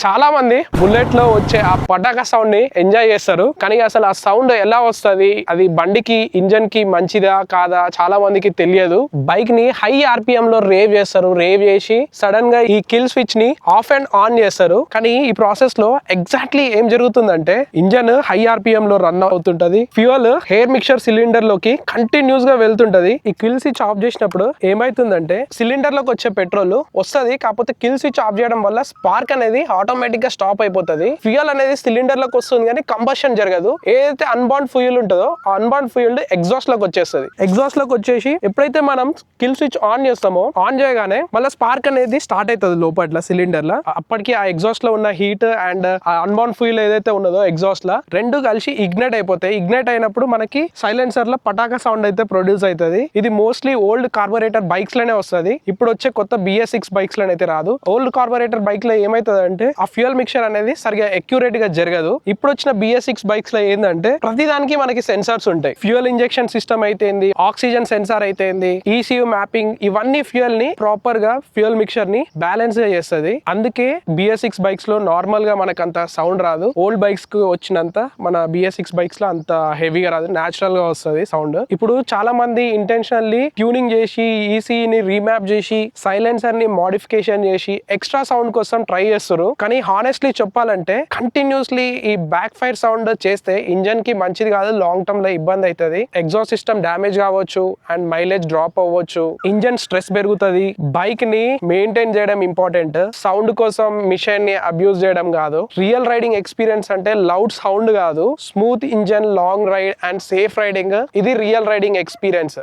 చాలా మంది బుల్లెట్ లో వచ్చే ఆ పటాకా సౌండ్ ని ఎంజాయ్ చేస్తారు. కానీ అసలు ఆ సౌండ్ ఎలా వస్తుంది, అది బండికి ఇంజన్ కి మంచిదా కాదా చాలా మందికి తెలియదు. బైక్ ని హై ఆర్పిఎం లో రేవ్ చేస్తారు. రేవ్ చేసి సడన్ గా ఈ కిల్ స్విచ్ ని ఆఫ్ అండ్ ఆన్ చేస్తారు. కానీ ఈ ప్రాసెస్ లో ఎగ్జాక్ట్లీ ఏం జరుగుతుందంటే ఇంజన్ హై ఆర్పిఎం లో రన్ అవుతుంటది. ఫ్యూయల్ ఎయిర్ మిక్చర్ సిలిండర్ లోకి కంటిన్యూస్ గా వెళ్తుంటది. ఈ కిల్ స్విచ్ ఆఫ్ చేసినప్పుడు ఏమైతుందంటే సిలిండర్ లోకి వచ్చే పెట్రోల్ వస్తుంది. కాకపోతే కిల్ స్విచ్ ఆఫ్ చేయడం వల్ల స్పార్క్ అనేది ఆటోమేటిక్ గా స్టాప్ అయిపోతుంది. ఫ్యూయల్ అనేది సిలిండర్ లోకి వస్తుంది కానీ కంబషన్ జరగదు. ఏదైతే అన్బార్న్ ఫ్యూయల్ ఉంటుందో ఆ అన్బార్న్ ఫ్యూయల్ ఎగ్జాస్ట్ లోకి వచ్చేస్తుంది. ఎగ్జాస్ట్ లోకి వచ్చేసి ఎప్పుడైతే మనం కిల్ స్విచ్ ఆన్ చేస్తామో ఆన్ చేయగానే మళ్ళీ స్పార్క్ అనేది స్టార్ట్ అవుతుంది లోపల సిలిండర్ లో. అప్పటికి ఆ ఎగ్జాస్ట్ లో ఉన్న హీట్ అండ్ ఆ అన్బార్న్ ఫ్యూయల్ ఏదైతే ఉన్నదో ఎగ్జాస్ట్ లో రెండు కలిసి ఇగ్నైట్ అయిపోతాయి. ఇగ్నైట్ అయినప్పుడు మనకి సైలెన్సర్ లో పటాకా సౌండ్ అయితే ప్రొడ్యూస్ అవుతుంది. ఇది మోస్ట్లీ ఓల్డ్ కార్బొరేటర్ బైక్స్ లోనే వస్తుంది. ఇప్పుడు వచ్చే కొత్త BS6 బైక్స్ లో అయితే రాదు. ఓల్డ్ కార్బొరేటర్ బైక్ లో ఏమైతుంది అంటే ఆ ఫ్యూయల్ మిక్చర్ అనేది సరిగా అక్యురేట్ గా జరగదు. ఇప్పుడు వచ్చిన BS6 బైక్స్ లో ఏంటంటే ప్రతిదానికి మనకి సెన్సార్స్ ఉంటాయి. ఫ్యూయల్ ఇంజెక్షన్ సిస్టమ్ అయితేంది, ఆక్సిజన్ సెన్సార్ అయితేంది, ECU మ్యాపింగ్, ఇవన్నీ ఫ్యూయల్ ని ప్రాపర్ గా ఫ్యూయల్ మిక్చర్ ని బ్యాలెన్స్ గా చేస్తుంది. అందుకే BS6 బైక్స్ లో నార్మల్ గా మనకు అంత సౌండ్ రాదు. ఓల్డ్ బైక్స్ కు వచ్చినంత మన BS6 బైక్స్ లో అంత హెవీగా రాదు, నేచురల్ గా వస్తుంది సౌండ్. ఇప్పుడు చాలా మంది ఇంటెన్షనల్లీ ట్యూనింగ్ చేసి ECU ని రీమ్యాప్ చేసి సైలెన్సర్ ని మోడిఫికేషన్ చేసి ఎక్స్ట్రా సౌండ్ కోసం ట్రై చేస్తారు. కానీ హానెస్ట్లీ చెప్పాలంటే కంటిన్యూస్లీ ఈ బ్యాక్ ఫైర్ సౌండ్ చేస్తే ఇంజన్ కి మంచిది కాదు. లాంగ్ టర్మ్ లో ఇబ్బంది అవుతుంది. ఎగ్జాస్ట్ సిస్టమ్ డ్యామేజ్ కావచ్చు అండ్ మైలేజ్ డ్రాప్ అవ్వచ్చు. ఇంజన్ స్ట్రెస్ పెరుగుతుంది. బైక్ ని మెయింటైన్ చేయడం ఇంపార్టెంట్, సౌండ్ కోసం మిషన్ ని అబ్యూజ్ చేయడం కాదు. రియల్ రైడింగ్ ఎక్స్పీరియన్స్ అంటే లౌడ్ సౌండ్ కాదు, smooth engine, long ride and safe riding. ఇది రియల్ రైడింగ్ ఎక్స్పీరియన్స్.